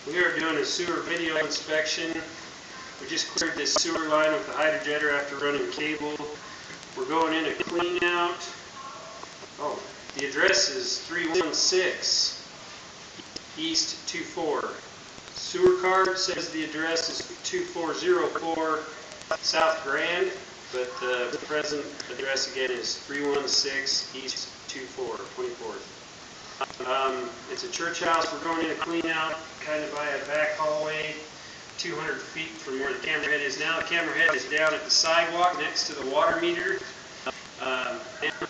We are doing a sewer video inspection. We just cleared this sewer line with the hydrojetter after running cable. We're going in to clean out. Oh, the address is 316 East 24. Sewer card says the address is 2404 South Grand, but the present address again is 316 East 24th. It's a church house. We're going in to clean out kind of by a back hallway 200 feet from where the camera head is now. The camera head is down at the sidewalk next to the water meter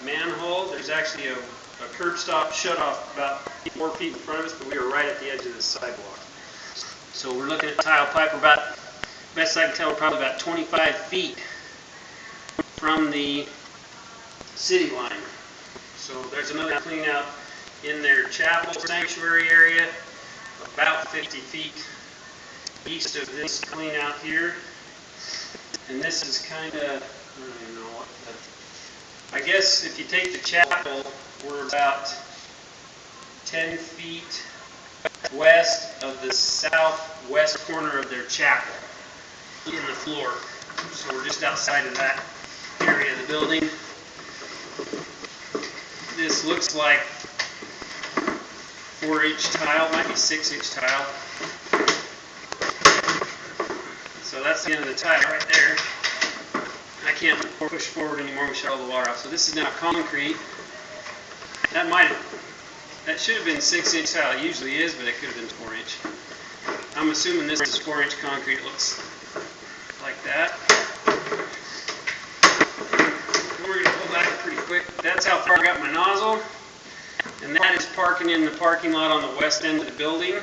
manhole. There's actually a curb stop shut off about 4 feet in front of us, but we are right at the edge of the sidewalk. So we're looking at tile pipe. We're about, best I can tell, we're probably about 25 feet from the city line. So there's another clean out in their chapel sanctuary area, about 50 feet east of this clean out here. And this is kind of, I don't even know what, I guess if you take the chapel, we're about 10 feet west of the southwest corner of their chapel in the floor. So we're just outside of that area of the building. This looks like 4-inch tile, might be 6-inch tile. So that's the end of the tile right there. I can't push forward anymore. We shut all the water off. So this is now concrete. That should have been 6-inch tile. It usually is, but it could have been 4-inch. I'm assuming this is 4-inch concrete. It looks like that. We're going to pull back pretty quick. That's how far I got my nozzle. And that is parking in the parking lot on the west end of the building.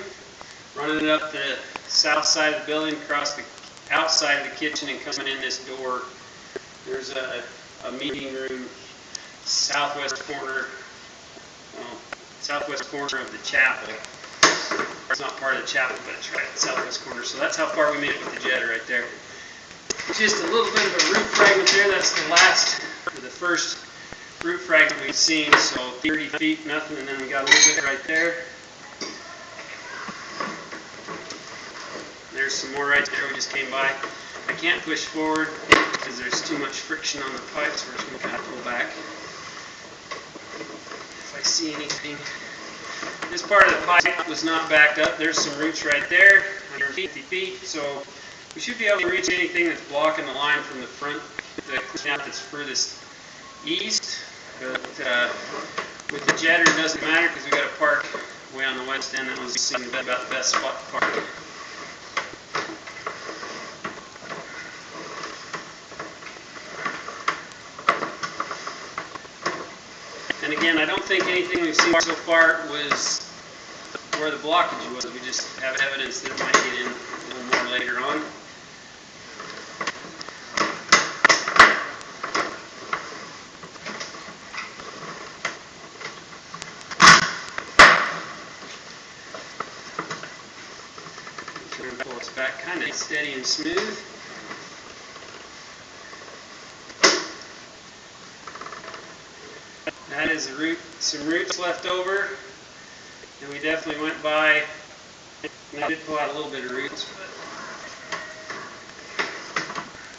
Running it up the south side of the building, across the outside of the kitchen, and coming in this door. There's a meeting room southwest corner of the chapel. It's not part of the chapel, but it's right at the southwest corner. So that's how far we made it with the jetter right there. Just a little bit of a roof fragment there. That's the first roof fragment we've seen. So 30 feet, nothing, and then we got a little bit right there. There's some more right there we just came by. I can't push forward because there's too much friction on the pipes. We're just going to kind of pull back. If I see anything. This part of the pipe was not backed up. There's some roots right there, 150 feet. So we should be able to reach anything that's blocking the line from the front, the clean out that's furthest east. But with the jetter, it doesn't matter because we got to park way on the west end. That was about the best spot to park. And again, I don't think anything we've seen so far was where the blockage was. We just have evidence that it might get in a little more later on. Try and pull us back kind of steady and smooth. That is some roots left over, and we definitely went by, and I did pull out a little bit of roots,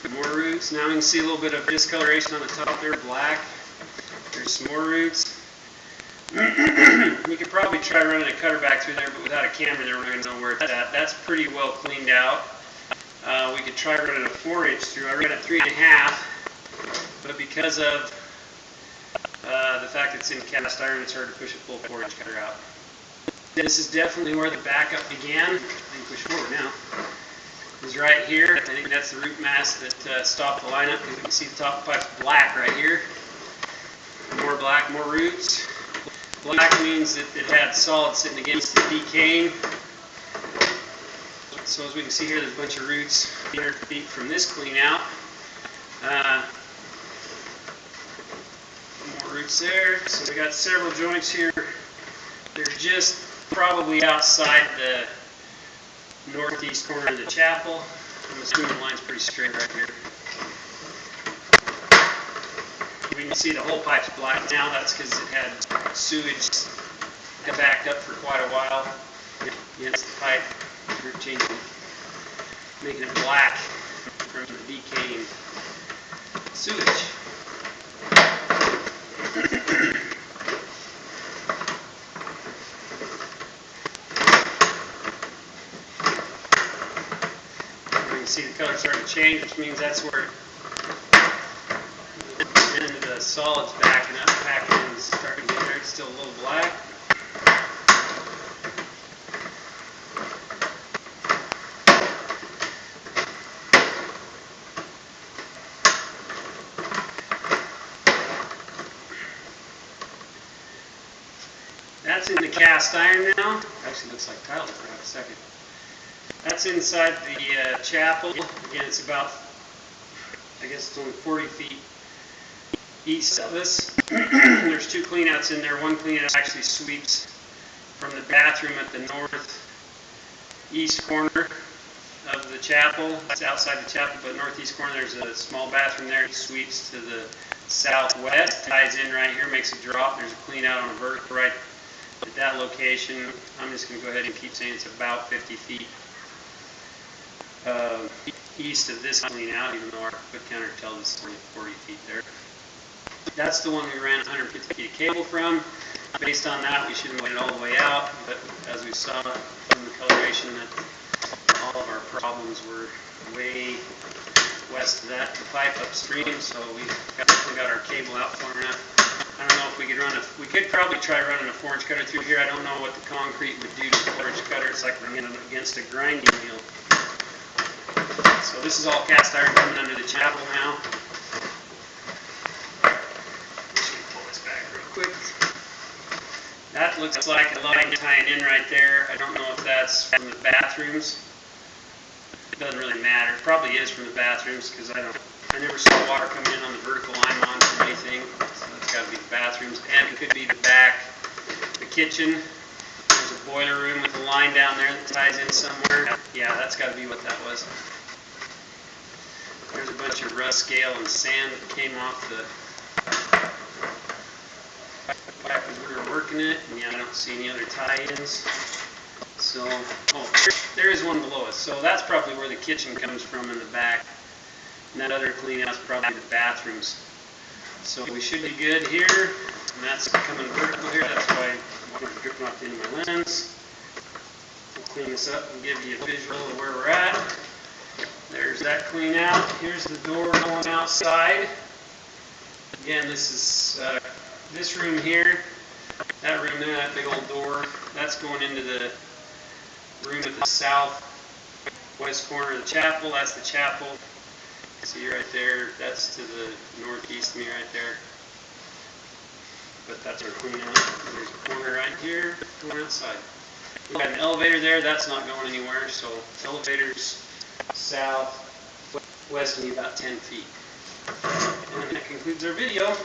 but more roots. Now we can see a little bit of discoloration on the top there, black. There's some more roots. We could probably try running a cutter back through there, but without a camera there, we're not going to know where it's at. That's pretty well cleaned out. We could try running a 4-inch through. I ran a 3.5, but because of the fact that it's in cast iron, it's hard to push a full 4-inch cutter out. This is definitely where the backup began. I can push forward now. It's right here. I think that's the root mass that stopped the lineup, because you can see the top of the pipe's black right here. More black, more roots. Black means that it had solid sitting against the decaying. So as we can see here, there's a bunch of roots 100 feet from this clean out. Roots there. So we got several joints here. They're just probably outside the northeast corner of the chapel. I'm assuming the line's pretty straight right here. We can see the whole pipe's black now. That's because it had sewage backed up for quite a while. against the pipe. We're changing, making it black from the decaying sewage. You can see the color starting to change, which means that's where the end of the solid's backing up, packing in, starting to get there. It's still a little black. That's in the cast iron now. Actually looks like tile for a second. That's inside the chapel. Again, it's about, I guess it's only 40 feet east of us. There's two cleanouts in there. One cleanout actually sweeps from the bathroom at the northeast corner of the chapel. It's outside the chapel, but northeast corner there's a small bathroom there. It sweeps to the southwest, ties in right here, makes a drop. There's a cleanout on a vertical right at that location. I'm just going to go ahead and keep saying it's about 50 feet east of this clean out, even though our foot counter tells us only 40 feet there. That's the one we ran 150 feet of cable from. Based on that, we shouldn't wait it all the way out, but as we saw from the coloration, that all of our problems were way west of that, the pipe upstream, so we got our cable out far enough. I don't know if we could we could probably try running a 4-inch cutter through here. I don't know what the concrete would do to the 4-inch cutter. It's like running it against a grinding wheel. So this is all cast iron coming under the chapel now. Just gonna pull this back real quick. That looks like a line tying in right there. I don't know if that's from the bathrooms. It doesn't really matter. It probably is from the bathrooms because I never saw water coming in on the vertical line line from anything. So that's got to be the bathrooms, and it could be the back, the kitchen. There's a boiler room with a line down there that ties in somewhere. Yeah, that's got to be what that was. There's a bunch of rust, scale, and sand that came off the pipe as we were working it. And yeah, I don't see any other tie-ins. So, oh, there is one below us. So that's probably where the kitchen comes from in the back. And that other cleanout's probably the bathrooms. So we should be good here. And that's coming vertical here. That's why I'm dripping off the end of my lens. We'll clean this up and give you a visual of where we're at. There's that clean out. Here's the door going outside. Again, this is this room here. That room there, that big old door, that's going into the room at the southwest corner of the chapel. That's the chapel. See right there, that's to the northeast of me right there. But that's our clean out. There's a corner right here going outside. We've got an elevator there, that's not going anywhere, so elevator's south, west of me about 10 feet. And that concludes our video.